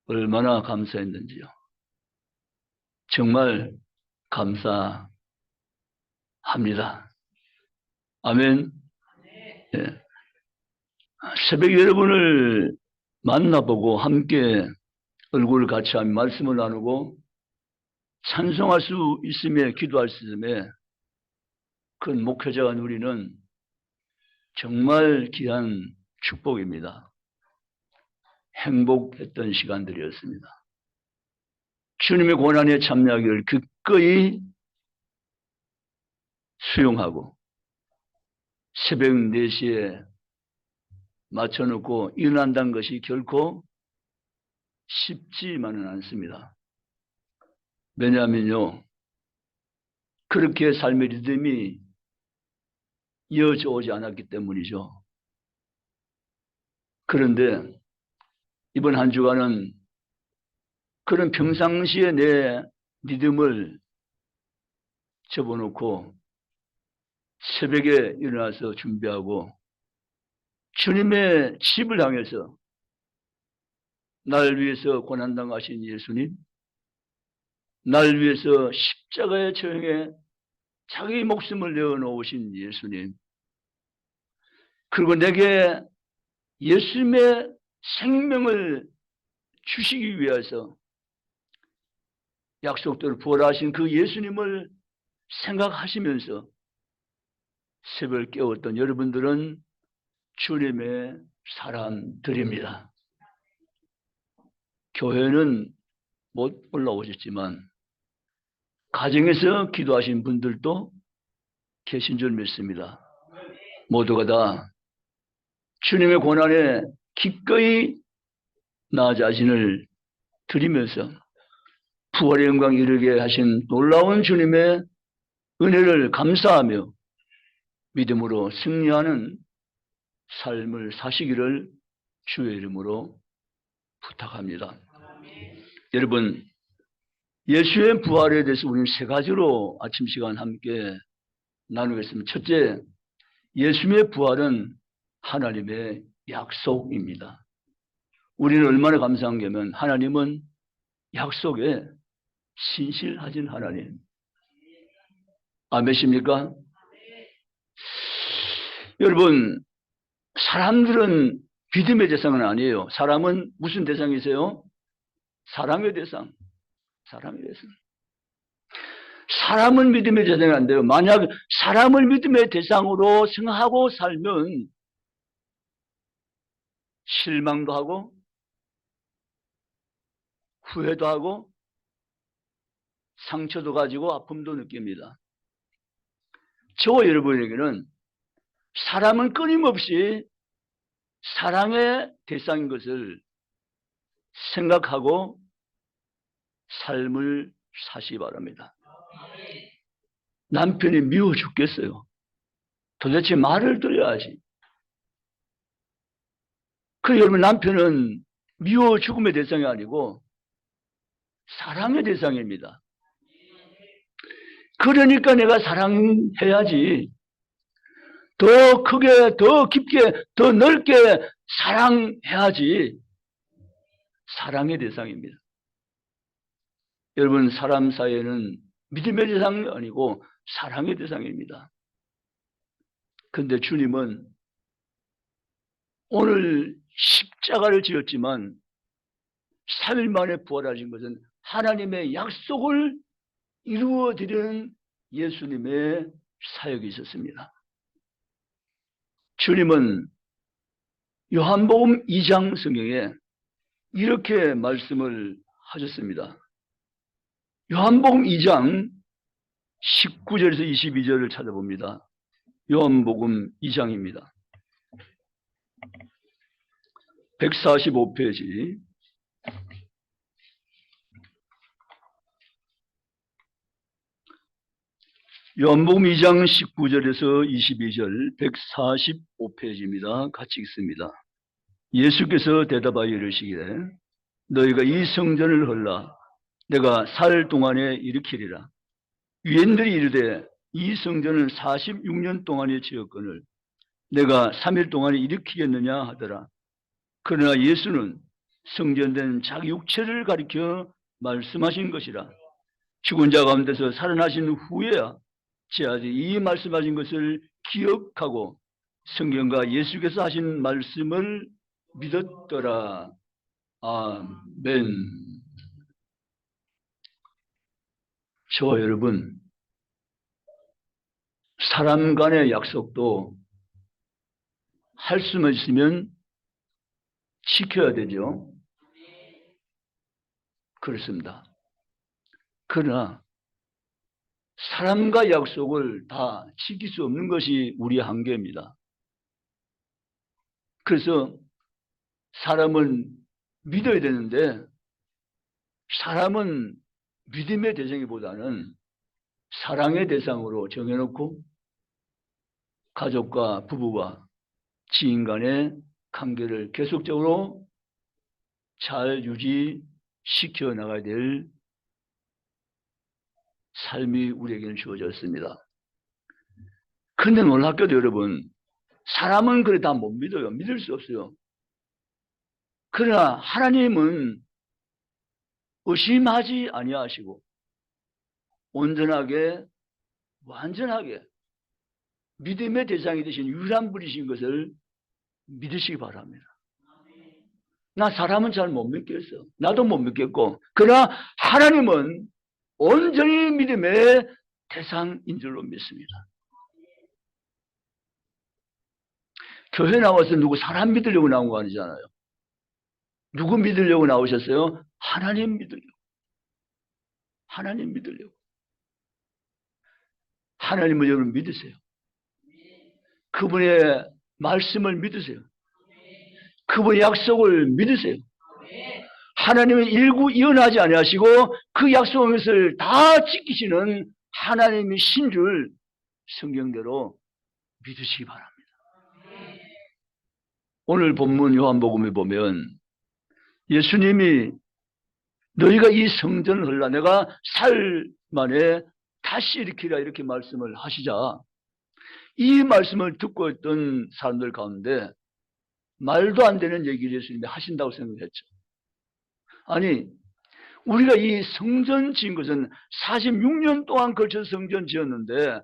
얼마나 감사했는지요. 정말 감사합니다. 아멘. 예. 새벽 여러분을 만나보고 함께 얼굴을 같이 하며 말씀을 나누고 찬송할 수 있음에, 기도할 수 있음에 큰 목회자가 누리는 정말 귀한 축복입니다. 행복했던 시간들이었습니다. 주님의 고난에 참여하기를 기꺼이 수용하고 새벽 4시에 맞춰놓고 일어난다는 것이 결코 쉽지만은 않습니다. 왜냐하면요, 그렇게 삶의 리듬이 이어져 오지 않았기 때문이죠. 그런데 이번 한 주간은 그런 평상시에 내 리듬을 접어놓고 새벽에 일어나서 준비하고 주님의 집을 향해서 날 위해서 고난당하신 예수님, 날 위해서 십자가의 처형에 자기 목숨을 내어놓으신 예수님, 그리고 내게 예수님의 생명을 주시기 위해서 약속대로 부활하신 그 예수님을 생각하시면서 새벽을 깨웠던 여러분들은 주님의 사람들입니다. 교회는 못 올라오셨지만 가정에서 기도하신 분들도 계신 줄 믿습니다. 모두가 다 주님의 고난에 기꺼이 나 자신을 드리면서 부활의 영광 이르게 하신 놀라운 주님의 은혜를 감사하며 믿음으로 승리하는 삶을 사시기를 주의 이름으로 부탁합니다. 여러분, 예수의 부활에 대해서 우리는 3가지로 아침 시간 함께 나누겠습니다. 첫째, 예수의 부활은 하나님의 약속입니다. 우리는 얼마나 감사한 게면 하나님은 약속에 신실하신 하나님. 아멘입니까? 여러분, 사람들은 믿음의 대상은 아니에요. 사람은 무슨 대상이세요? 사랑의 대상. 사랑의 대상. 사람은 믿음의 대상이 안 돼요. 만약 사람을 믿음의 대상으로 생각하고 살면 실망도 하고 후회도 하고 상처도 가지고 아픔도 느낍니다. 저와 여러분에게는 사람은 끊임없이 사랑의 대상인 것을 생각하고 삶을 사시기 바랍니다. 남편이 미워 죽겠어요. 도대체 말을 들어야지. 그래, 여러분, 남편은 미워 죽음의 대상이 아니고 사랑의 대상입니다. 그러니까 내가 사랑해야지. 더 크게, 더 깊게, 더 넓게 사랑해야지. 사랑의 대상입니다. 여러분, 사람 사이에는 믿음의 대상이 아니고 사랑의 대상입니다. 그런데 주님은 오늘 십자가를 지었지만 3일 만에 부활하신 것은 하나님의 약속을 이루어드리는 예수님의 사역이 있었습니다. 주님은 요한복음 2장 성경에 이렇게 말씀을 하셨습니다. 요한복음 2장 19절에서 22절을 찾아봅니다. 요한복음 2장입니다. 145페이지. 요한복음 2장 19절에서 22절 145페이지입니다. 같이 읽습니다. 예수께서 대답하여 이르시기를 너희가 이 성전을 헐라 내가 4일 동안에 일으키리라. 유엔들이 이르되 이 성전을 46년 동안에 지었거늘 내가 3일 동안에 일으키겠느냐 하더라. 그러나 예수는 성전된 자기 육체를 가리켜 말씀하신 것이라. 죽은 자 가운데서 살아나신 후에야 제 아들이 이 말씀하신 것을 기억하고 성경과 예수께서 하신 말씀을 믿었더라. 아멘. 저와 여러분, 사람 간의 약속도 할 수만 있으면 지켜야 되죠. 그렇습니다. 그러나 사람과 약속을 다 지킬 수 없는 것이 우리의 한계입니다. 그래서 사람은 믿어야 되는데 사람은 믿음의 대상이보다는 사랑의 대상으로 정해놓고 가족과 부부와 지인 간의 관계를 계속적으로 잘 유지시켜 나가야 될 삶이 우리에게는 주어졌습니다. 그런데 놀랍게도 여러분, 사람은 그래 다 못 믿어요. 믿을 수 없어요. 그러나 하나님은 의심하지 아니하시고 온전하게 완전하게 믿음의 대상이 되신 유일한 분이신 것을 믿으시기 바랍니다. 나 사람은 잘 못 믿겠어. 나도 못 믿겠고. 그러나 하나님은 온전히 믿음의 대상인 줄로 믿습니다. 교회 나와서 누구 사람 믿으려고 나온 거 아니잖아요. 누구 믿으려고 나오셨어요? 하나님 믿으려고. 하나님 믿으려고. 하나님을 여러분 믿으세요. 그분의 말씀을 믿으세요. 그분의 약속을 믿으세요. 하나님은 일구이연하지 아니하시고 그 약속을 다 지키시는 하나님이 신 줄 성경대로 믿으시기 바랍니다. 오늘 본문 요한복음에 보면 예수님이 너희가 이 성전을 헐라 내가 사흘 만에 다시 일으키라 이렇게 말씀을 하시자 이 말씀을 듣고 있던 사람들 가운데 말도 안 되는 얘기를 예수님이 하신다고 생각했죠. 아니 우리가 이 성전 지은 것은 46년 동안 걸쳐서 성전 지었는데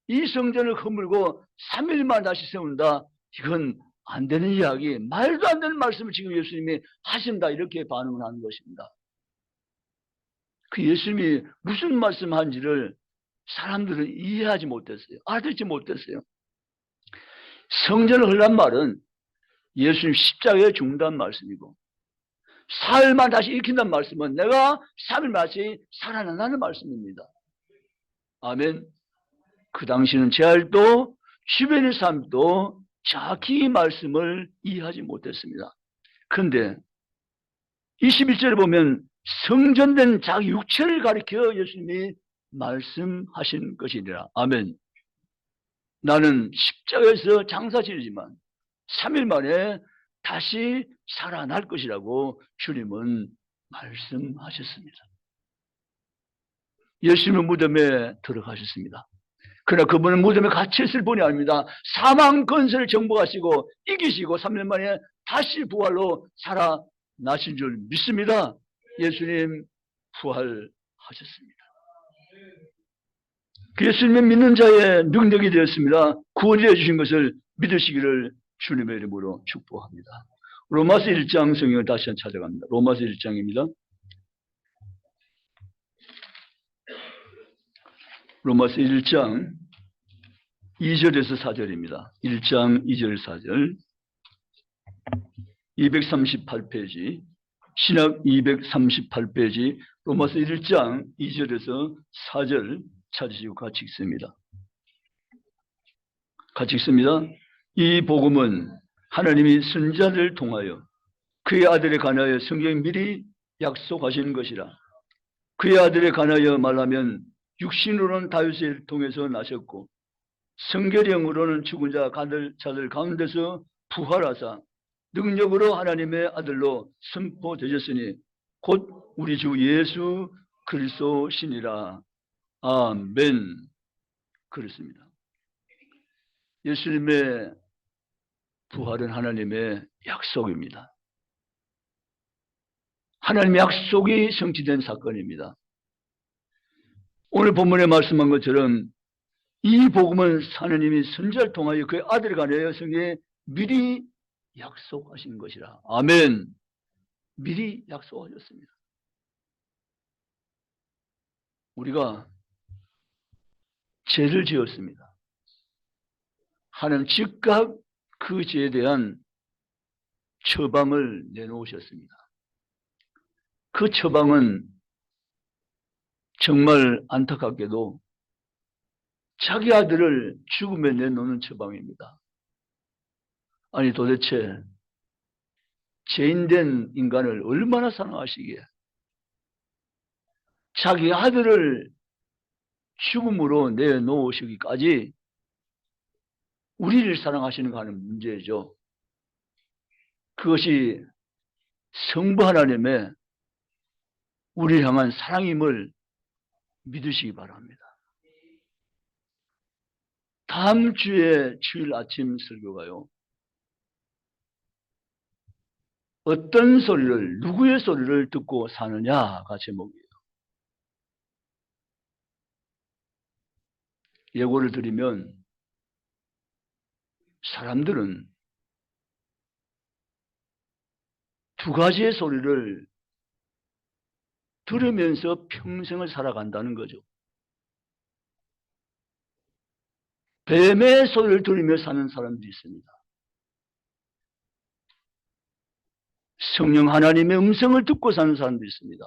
이 성전을 허물고 3일만 다시 세운다. 이건 안 되는 이야기, 말도 안 되는 말씀을 지금 예수님이 하신다 이렇게 반응을 하는 것입니다. 그 예수님이 무슨 말씀한지를 사람들은 이해하지 못했어요. 알아듣지 못했어요. 성전을 헐란 말은 예수님 십자가에 죽는다는 말씀이고 사흘만 다시 일으킨다는 말씀은 내가 3일 다시 살아난다는 말씀입니다. 아멘. 그 당시는 제알도 주변의 사람도 정확히 이 말씀을 이해하지 못했습니다. 그런데 21절에 보면 성전된 자기 육체를 가리켜 예수님이 말씀하신 것이니라. 아멘. 나는 십자가에서 장사 지르지만 3일 만에 다시 살아날 것이라고 주님은 말씀하셨습니다. 예수님은 무덤에 들어가셨습니다. 그러나 그분은 무덤에 갇혔을 뿐이 아닙니다. 사망 권세를 정복하시고 이기시고 3년 만에 다시 부활로 살아나신 줄 믿습니다. 예수님 부활하셨습니다. 예수님의 믿는 자의 능력이 되었습니다. 구원이 되어주신 것을 믿으시기를 주님의 이름으로 축복합니다. 로마서 1장 성경을 다시 한번 찾아갑니다. 로마서 1장입니다. 로마서 1장 2절에서 4절입니다. 1장 2절 4절 238페이지 신학 238페이지 로마서 1장 2절에서 4절 찾으시고 같이 읽습니다. 같이 읽습니다. 이 복음은 하나님이 선지자를 통하여 그의 아들에 관하여 성경이 미리 약속하신 것이라. 그의 아들에 관하여 말하면 육신으로는 다윗을 통해서 나셨고 성결형으로는 죽은 자들 가운데서 부활하사 능력으로 하나님의 아들로 선포되셨으니 곧 우리 주 예수 그리스도시니라. 아멘. 그렇습니다. 예수님의 부활은 하나님의 약속입니다. 하나님의 약속이 성취된 사건입니다. 오늘 본문에 말씀한 것처럼 이 복음은 하나님이 선지자를 통하여 그의 아들을 가내 여성에 미리 약속하신 것이라. 아멘. 미리 약속하셨습니다. 우리가 죄를 지었습니다. 하나님 즉각 그 죄에 대한 처방을 내놓으셨습니다. 그 처방은 정말 안타깝게도 자기 아들을 죽음에 내놓는 처방입니다. 아니 도대체 죄인된 인간을 얼마나 사랑하시기에 자기 아들을 죽음으로 내놓으시기까지 우리를 사랑하시는가 하는 문제죠. 그것이 성부 하나님의 우리를 향한 사랑임을 믿으시기 바랍니다. 다음 주에 주일 아침 설교가요. 어떤 소리를, 누구의 소리를 듣고 사느냐가 제목이에요. 예고를 드리면 사람들은 두 가지의 소리를 들으면서 평생을 살아간다는 거죠. 뱀의 소리를 들으며 사는 사람들이 있습니다. 성령 하나님의 음성을 듣고 사는 사람들이 있습니다.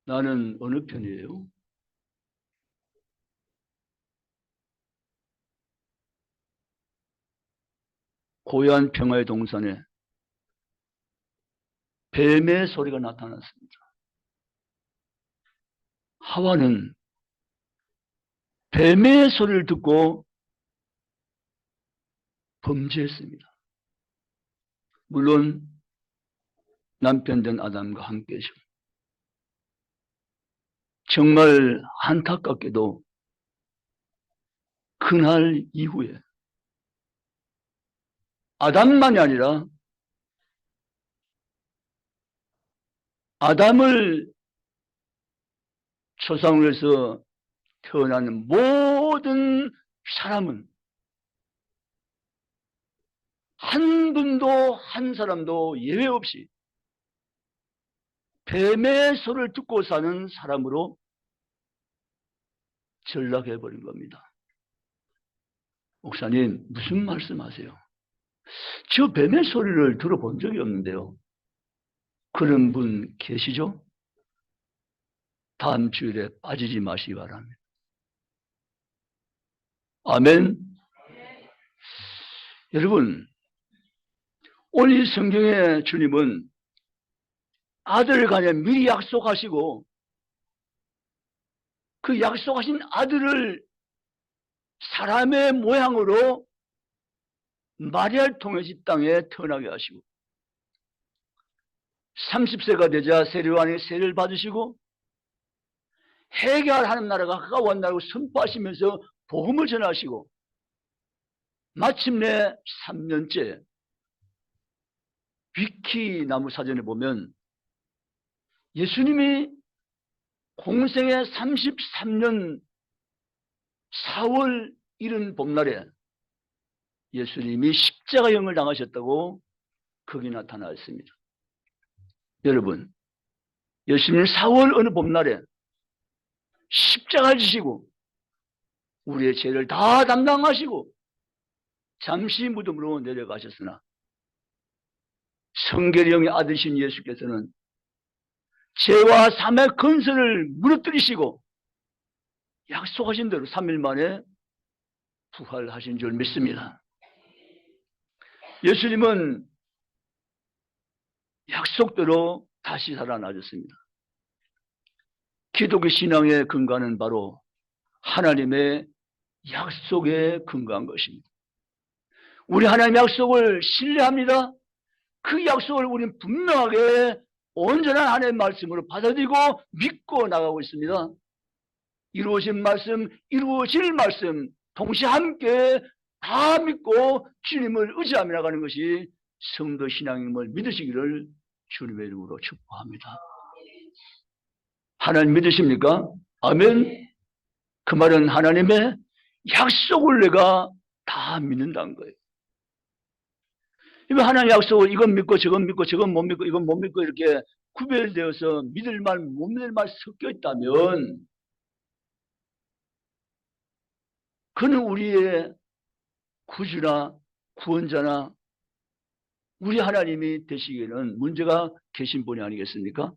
나는 어느 편이에요? 고요한 평화의 동산에 뱀의 소리가 나타났습니다. 하와는 뱀의 소리를 듣고 범죄했습니다. 물론 남편 된 아담과 함께죠. 정말 안타깝게도 그날 이후에 아담만이 아니라 아담을 초상으로 해서 태어나는 모든 사람은 한 분도 한 사람도 예외 없이 뱀의 소리를 듣고 사는 사람으로 전락해버린 겁니다. 목사님 무슨 말씀하세요? 저 뱀의 소리를 들어본 적이 없는데요. 그런 분 계시죠? 다음 주일에 빠지지 마시기 바랍니다. 아멘. 여러분, 오늘 성경의 주님은 아들을 간에 미리 약속하시고 그 약속하신 아들을 사람의 모양으로 마리아를 통해서 이 땅에 태어나게 하시고 30세가 되자 세례요한의 세례를 받으시고 해결 하는 나라가 가까운 나라고 선포하시면서 복음을 전하시고 마침내 3년째 위키나무 사전에 보면 예수님이 공생의 33년 4월 1일 봄날에 예수님이 십자가형을 당하셨다고 거기 나타나 있습니다. 여러분, 예수님 4월 어느 봄날에 십자가를 지시고 우리의 죄를 다 담당하시고 잠시 무덤으로 내려가셨으나 성결형의 아들이신 예수께서는 죄와 삶의 근성을 무너뜨리시고 약속하신 대로 3일 만에 부활하신 줄 믿습니다. 예수님은 약속대로 다시 살아나셨습니다. 기독교 신앙의 근거는 바로 하나님의 약속에 근거한 것입니다. 우리 하나님의 약속을 신뢰합니다. 그 약속을 우리는 분명하게 온전한 하나님의 말씀으로 받아들이고 믿고 나가고 있습니다. 이루어진 말씀, 이루어질 말씀 동시에 함께 다 믿고 주님을 의지하며 나가는 것이 성도 신앙임을 믿으시기를 주님의 이름으로 축복합니다. 하나님 믿으십니까? 아멘. 그 말은 하나님의 약속을 내가 다 믿는다는 거예요. 이거 하나님 약속을 이건 믿고 저건 믿고 저건 못 믿고 이건 못 믿고 이렇게 구별되어서 믿을 말 못 믿을 말 섞여 있다면 그는 우리의 구주나 구원자나 우리 하나님이 되시기에는 문제가 계신 분이 아니겠습니까?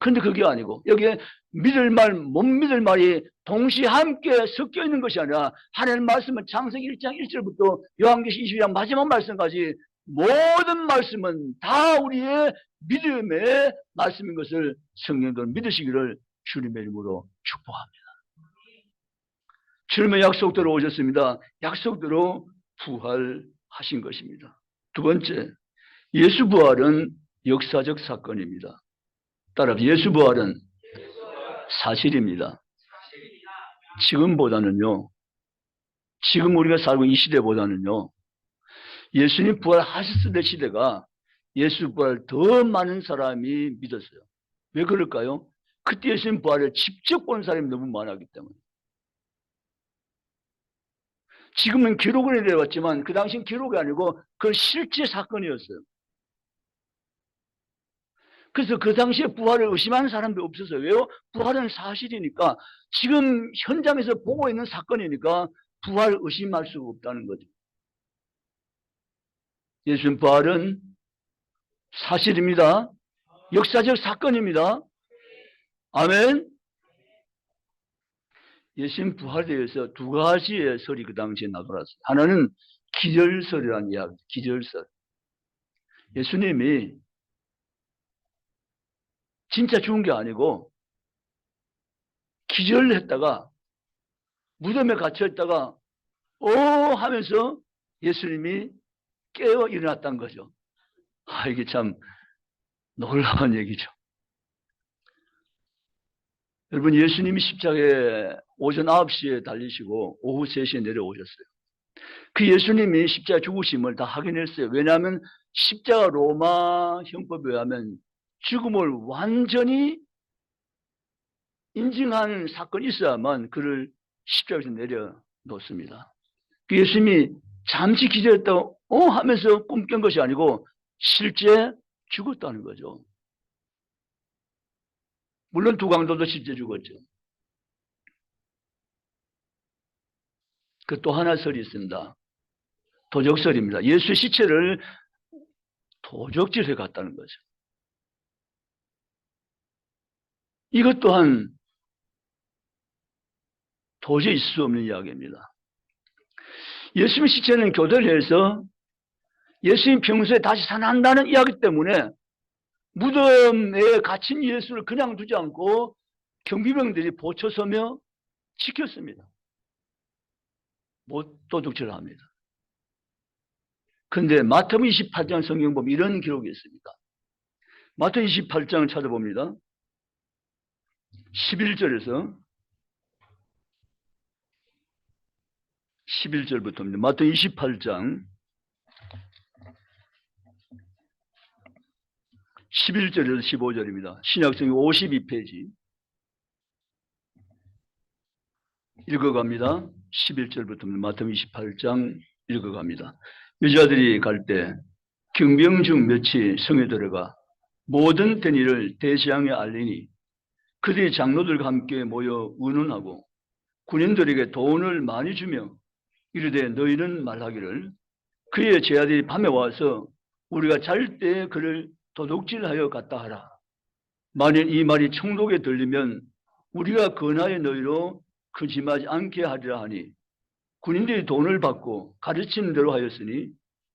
근데 그게 아니고 여기에 믿을 말, 못 믿을 말이 동시에 함께 섞여 있는 것이 아니라 하나님 말씀은 창세기 1장 1절부터 요한계시록 22장 마지막 말씀까지 모든 말씀은 다 우리의 믿음의 말씀인 것을 성령들 믿으시기를 주님의 이름으로 축복합니다. 주님의 약속대로 오셨습니다. 약속대로 부활하신 것입니다. 두 번째, 예수 부활은 역사적 사건입니다. 따라 예수 부활은 사실입니다. 지금보다는요, 지금 우리가 살고 이 시대보다는요, 예수님 부활하셨을 때 시대가 예수 부활 더 많은 사람이 믿었어요. 왜 그럴까요? 그때 예수님 부활을 직접 본 사람이 너무 많았기 때문에. 지금은 기록을 내려왔지만 그 당시는 기록이 아니고 그 실제 사건이었어요. 그래서 그 당시에 부활을 의심하는 사람도 없었어요. 왜요? 부활은 사실이니까 지금 현장에서 보고 있는 사건이니까 부활을 의심할 수가 없다는 거죠. 예수님 부활은 사실입니다. 역사적 사건입니다. 아멘. 예수님 부활에 대해서 두 가지의 설이 그 당시에 나돌았어요. 하나는 기절설이라는 이야기, 기절설. 예수님이 진짜 죽은 게 아니고 기절했다가 무덤에 갇혀있다가 하면서 예수님이 깨어 일어났다는 거죠. 이게 참 놀라운 얘기죠. 여러분, 예수님이 십자가에 오전 9시에 달리시고 오후 3시에 내려오셨어요. 그 예수님이 십자가 죽으심을 다 확인했어요. 왜냐하면 십자가 로마 형법에 의하면 죽음을 완전히 인증하는 사건이 있어야만 그를 십자가에서 내려놓습니다. 그 예수님이 잠시 기절했다고 하면서 꿈깬 것이 아니고 실제 죽었다는 거죠. 물론 두강도도 실제 죽었죠. 그 또 하나 설이 있습니다. 도적설입니다. 예수의 시체를 도적질해 갔다는 거죠. 이것 또한 도저히 있을 수 없는 이야기입니다. 예수님의 시체는 교대를 해서 예수님 평소에 다시 살아난다는 이야기 때문에 무덤에 갇힌 예수를 그냥 두지 않고 경비병들이 보초서며 지켰습니다. 못 도둑질을 합니다. 그런데 마태복음 28장 성경 보면 이런 기록이 있습니다. 마태복음 28장을 찾아봅니다. 11절에서 11절부터입니다. 마태복음 28장 11절에서 15절입니다. 신약성경 52페이지 읽어갑니다. 11절부터입니다. 마태복음 28장 읽어갑니다. 여자들이 갈 때 경병 중 몇이 성에 들어가 모든 된 일을 대제사장에 알리니 그들이 장로들과 함께 모여 의논하고 군인들에게 돈을 많이 주며 이르되 너희는 말하기를 그의 제자들이 밤에 와서 우리가 잘 때 그를 도둑질하여 갔다 하라. 만일 이 말이 총독에 들리면 우리가 근하여 너희로 거짓말하지 않게 하리라 하니 군인들이 돈을 받고 가르치는 대로 하였으니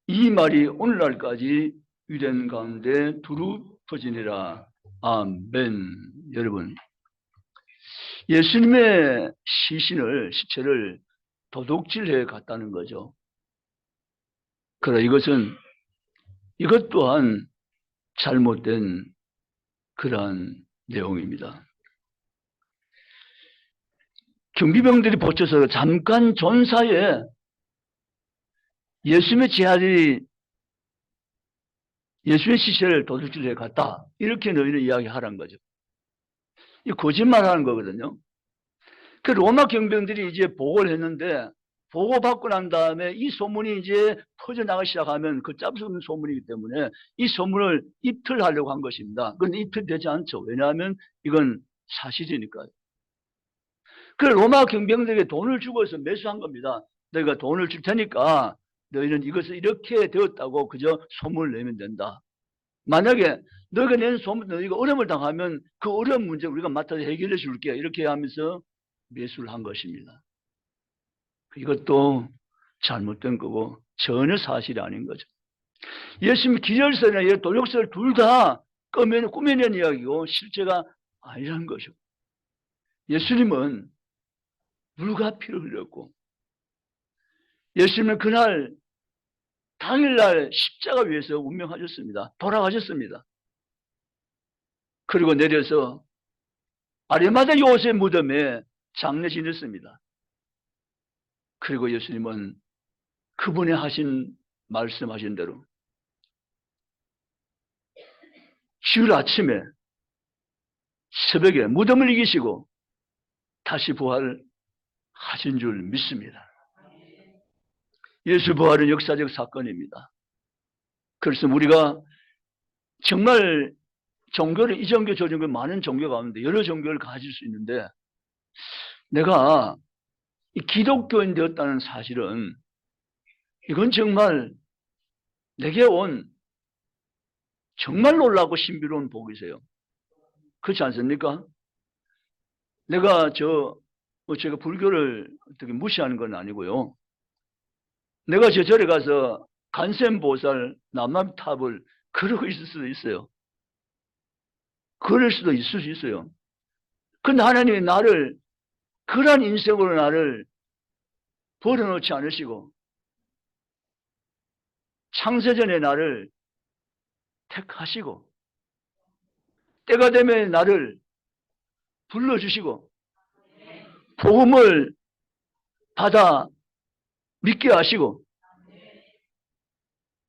이 말이 오늘날까지 유대인 가운데 두루 퍼지니라. 아멘. 여러분, 예수님의 시체를 도둑질해 갔다는 거죠. 그러나 이것 또한 잘못된 그러한 내용입니다. 경비병들이 보쳐서 잠깐 존사에 예수님의 제자들이 예수의 시체를 도둑질에 갔다. 이렇게 너희는 이야기하라는 거죠. 이 거짓말하는 거거든요. 그 로마 경병들이 이제 보고를 했는데 보고받고 난 다음에 이 소문이 이제 퍼져나가기 시작하면 그 짭스러운 소문이기 때문에 이 소문을 입틀하려고 한 것입니다. 그런데 입틀되지 않죠. 왜냐하면 이건 사실이니까요. 그 로마 경병들에게 돈을 주고서 매수한 겁니다. 너희가 돈을 줄 테니까 너희는 이것을 이렇게 되었다고 그저 소문을 내면 된다. 만약에 너희가 낸 소문, 너희가 어려움을 당하면 그 어려운 문제 우리가 맡아서 해결해 줄게. 이렇게 하면서 매수를 한 것입니다. 이것도 잘못된 거고 전혀 사실이 아닌 거죠. 예수님 기절설이나 도둑설 둘 다 꾸며낸 이야기고 실제가 아니라는 거죠. 예수님은 물과 피를 흘렸고 예수님은 그날 당일날 십자가 위에서 운명하셨습니다. 돌아가셨습니다. 그리고 내려서 아리마다 요셉 무덤에 장례 지냈습니다. 그리고 예수님은 그분이 말씀하신 대로 주일 아침에 새벽에 무덤을 이기시고 다시 부활하신 줄 믿습니다. 예수 부활은 역사적 사건입니다. 그래서 우리가 정말 종교를 이 종교 저 종교 많은 종교 가운데 여러 종교를 가질 수 있는데 내가 기독교인 되었다는 사실은 이건 정말 내게 온 정말 놀라고 신비로운 복이세요. 그렇지 않습니까? 내가 제가 불교를 어떻게 무시하는 건 아니고요. 내가 저 절에 가서 간센보살 남남탑을 그러고 있을 수도 있어요. 그럴 수도 있을 수 있어요. 근데 하나님이 그러한 인생으로 나를 버려놓지 않으시고 창세전에 나를 택하시고 때가 되면 나를 불러주시고 복음을 받아 믿게 하시고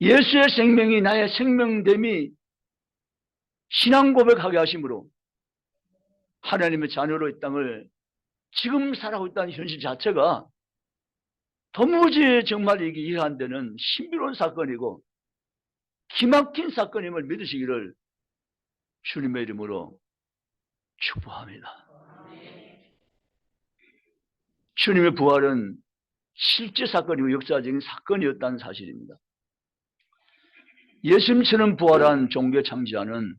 예수의 생명이 나의 생명됨이 신앙 고백하게 하심으로 하나님의 자녀로 이 땅을 지금 살아가고 있다는 현실 자체가 도무지 정말 이게 이해 안 되는 신비로운 사건이고 기막힌 사건임을 믿으시기를 주님의 이름으로 축복합니다. 주님의 부활은 실제 사건이고 역사적인 사건이었다는 사실입니다. 예수님처럼 부활한 종교 창시자는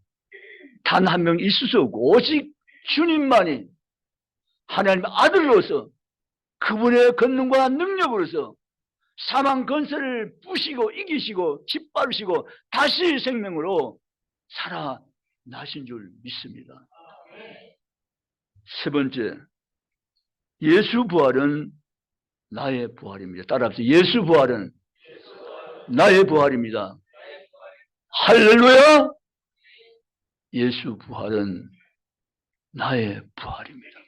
단 한 명 있을 수 없고 오직 주님만이 하나님의 아들로서 그분의 권능과 능력으로서 사망 권세를 부시고 이기시고 짓밟으시고 다시 생명으로 살아나신 줄 믿습니다. 세 번째, 예수 부활은 나의 부활입니다. 따라합시다. 예수 부활은 나의 부활입니다. 할렐루야! 예수 부활은 나의 부활입니다.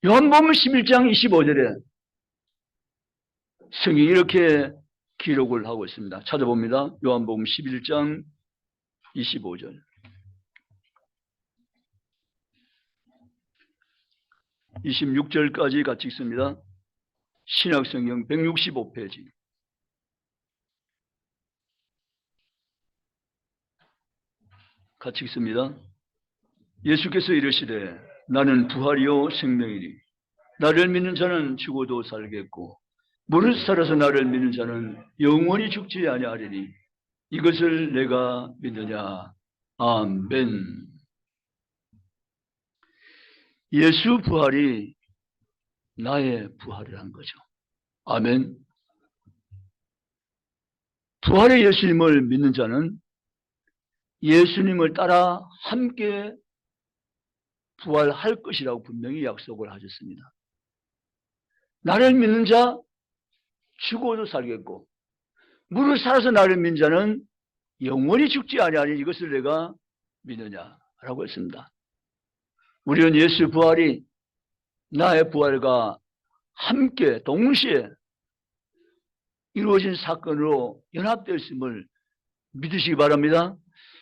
요한복음 11장 25절에 성경이 이렇게 기록을 하고 있습니다. 찾아봅니다. 요한복음 11장 25절. 26절까지 같이 읽습니다. 신약성경 165페이지. 같이 읽습니다. 예수께서 이르시되 나는 부활이요 생명이니 나를 믿는 자는 죽어도 살겠고 무릇 살아서 나를 믿는 자는 영원히 죽지 아니하리니 이것을 내가 믿느냐. 아멘. 예수 부활이 나의 부활이란 거죠. 아멘. 부활의 예수님을 믿는 자는 예수님을 따라 함께 부활할 것이라고 분명히 약속을 하셨습니다. 나를 믿는 자 죽어도 살겠고 무릇 살아서 나를 믿는 자는 영원히 죽지 아니하니 이것을 내가 믿느냐라고 했습니다. 우리는 예수 부활이 나의 부활과 함께 동시에 이루어진 사건으로 연합되어 있음을 믿으시기 바랍니다.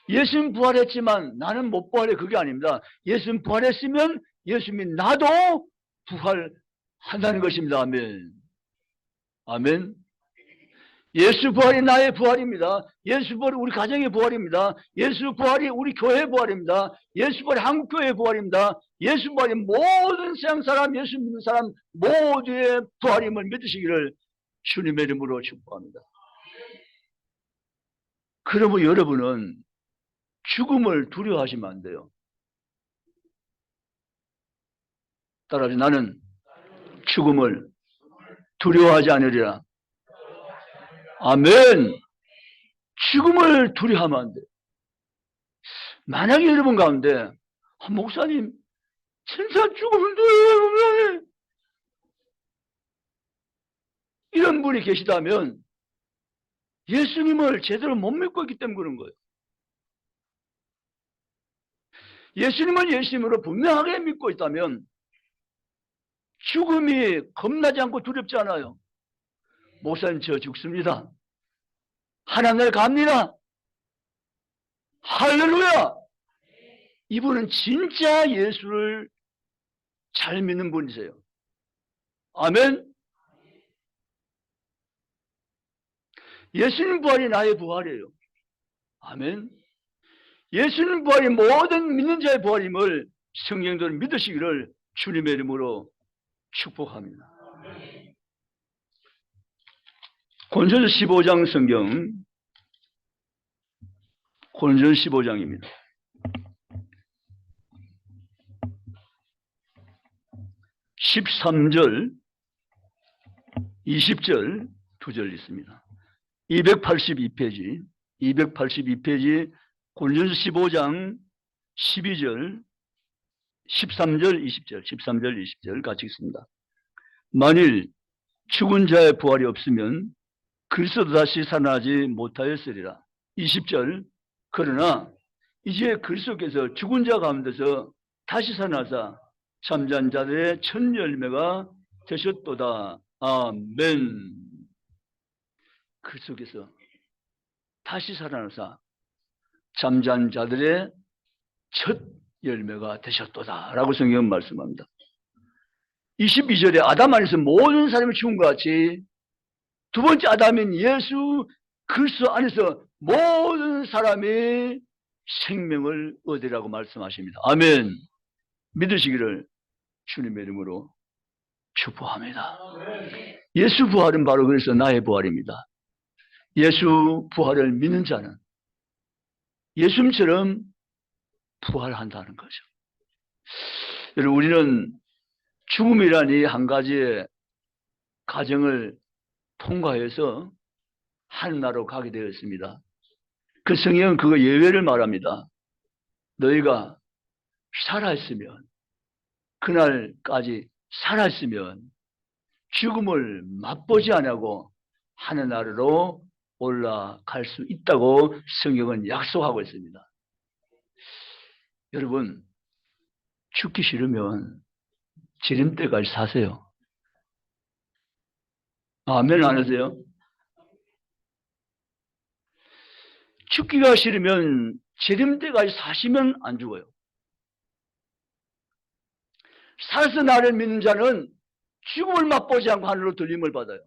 예수님 부활했지만 나는 못 부활해. 그게 아닙니다. 예수님 부활했으면 예수님이 나도 부활한다는 것입니다. 아멘. 아멘. 예수 부활이 나의 부활입니다. 예수 부활이 우리 가정의 부활입니다. 예수 부활이 우리 교회의 부활입니다. 예수 부활이 한국교회의 부활입니다. 예수 부활이 모든 세상 사람, 예수 믿는 사람 모두의 부활임을 믿으시기를 주님의 이름으로 축복합니다. 그러면 여러분은 죽음을 두려워하시면 안 돼요. 따라서 나는 죽음을 두려워하지 않으리라. 아멘. 죽음을 두려워하면 안 돼요. 만약에 여러분 가운데 목사님 진짜 죽음을 두려워해 이런 분이 계시다면 예수님을 제대로 못 믿고 있기 때문에 그런 거예요. 예수님을 예수님으로 분명하게 믿고 있다면 죽음이 겁나지 않고 두렵지 않아요. 목사님 저 죽습니다. 하나님 갑니다. 할렐루야. 이분은 진짜 예수를 잘 믿는 분이세요. 아멘. 예수님 부활이 나의 부활이에요. 아멘. 예수님 부활이 모든 믿는 자의 부활임을 성경들은 믿으시기를 주님의 이름으로 축복합니다. 고린도서 15장 성경, 고린도서 15장입니다. 13절, 20절, 2절 있습니다. 282페이지, 282페이지, 고린도서 15장 12절, 13절, 20절, 13절, 20절 같이 읽습니다. 만일 죽은 자의 부활이 없으면 그리스도도 다시 살아나지 못하였으리라. 20절, 그러나 이제 그리스도께서 죽은 자 가운데서 다시 살아나사 잠잔 자들의 첫 열매가 되셨도다. 아멘. 그리스도께서 다시 살아나사 잠잔 자들의 첫 열매가 되셨도다 라고 성경은 말씀합니다. 22절에 아담 안에서 모든 사람이 죽은 것 같이 두 번째 아담인 예수 그리스도 안에서 모든 사람이 생명을 얻으라고 말씀하십니다. 아멘. 믿으시기를 주님의 이름으로 축복합니다. 예수 부활은 바로 그래서 나의 부활입니다. 예수 부활을 믿는 자는 예수님처럼 부활한다는 거죠. 여러분, 우리는 죽음이라니 한 가지의 과정을 통과해서 하늘나라로 가게 되었습니다. 그 성경은 그거 예외를 말합니다. 너희가 살아있으면, 그날까지 살아있으면 죽음을 맛보지 않고 하늘나라로 올라갈 수 있다고 성경은 약속하고 있습니다. 여러분, 죽기 싫으면 지름때까지 사세요. 아멘 안 하세요? 죽기가 싫으면 지름때까지 사시면 안 죽어요. 살아서 나를 믿는 자는 죽음을 맛보지 않고 하늘로 들림을 받아요.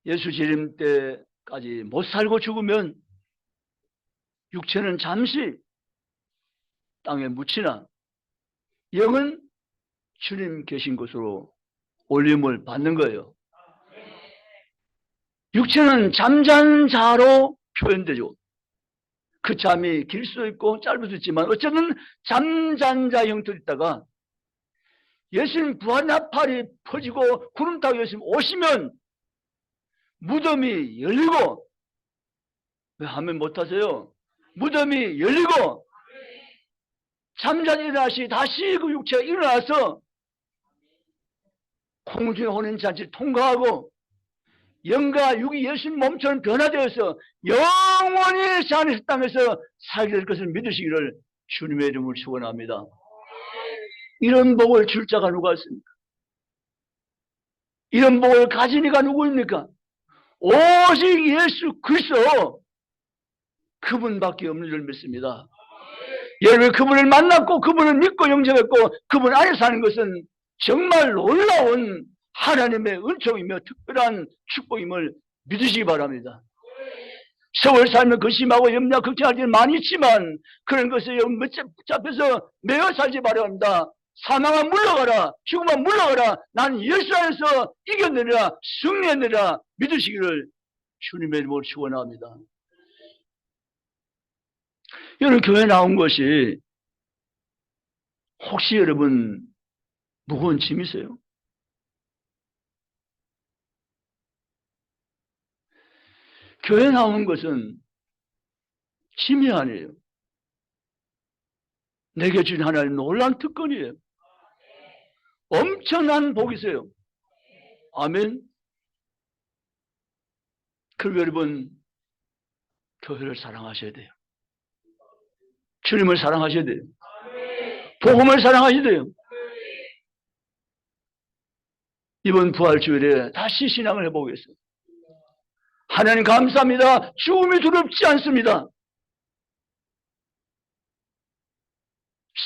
예수 지름때까지 못 살고 죽으면 육체는 잠시 땅에 묻히나 영은 주님 계신 곳으로 올림을 받는 거예요. 육체는 잠잔 자로 표현되죠. 그 잠이 길 수도 있고 짧을 수도 있지만 어쨌든 잠잔 자 형태로 있다가 예수님 부활 나팔이 퍼지고 구름 타고 예수님 오시면 무덤이 열리고, 왜 하면 못하세요? 무덤이 열리고 잠자리 일어나시 다시 그 육체가 일어나서 공중의 혼인잔치를 통과하고 영과 육이 예수님 몸처럼 변화되어서 영원히 새 땅에서 살게 될 것을 믿으시기를 주님의 이름을 축원합니다. 이런 복을 줄 자가 누가 있습니까? 이런 복을 가진 이가 누구입니까? 오직 예수 그리스도, 그분밖에 없는 줄 믿습니다. 여러분, 그분을 만났고 그분을 믿고 영접했고 그분 안에 사는 것은 정말 놀라운 하나님의 은총이며 특별한 축복임을 믿으시기 바랍니다. 세월 살면 근심하고 염려 걱정할 일은 많이 있지만 그런 것에 붙잡혀서 매어 살지 바랍니다. 사망아 물러가라, 죽음아 물러가라, 나는 예수 안에서 이겨내리라, 승리해내리라 믿으시기를 주님의 이름으로 축원합니다. 여러분, 교회 나온 것이 혹시 여러분 무거운 짐이세요? 교회 나오는 것은 짐이 아니에요. 내게 주신 하나님 놀라운 특권이에요. 엄청난 복이세요. 아멘. 그리고 여러분, 교회를 사랑하셔야 돼요. 주님을 사랑하셔야 돼요. 복음을 사랑하셔야 돼요. 이번 부활주일에 다시 신앙을 해보겠습니다. 하나님 감사합니다. 죽음이 두렵지 않습니다.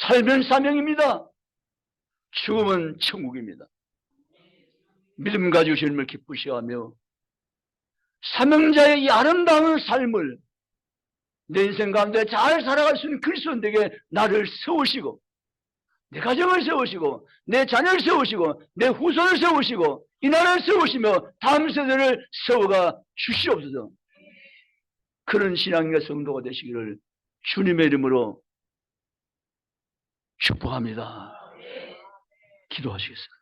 살면 사명입니다. 죽음은 천국입니다. 믿음 가지고 주님을 기쁘시하며 사명자의 이 아름다운 삶을 내 인생 가운데 잘 살아갈 수 있는 그리스도인에게 나를 세우시고 내 가정을 세우시고 내 자녀를 세우시고 내 후손을 세우시고 이 나라를 세우시며 다음 세대를 세워가 주시옵소서. 그런 신앙과 성도가 되시기를 주님의 이름으로 축복합니다. 기도하시겠습니다.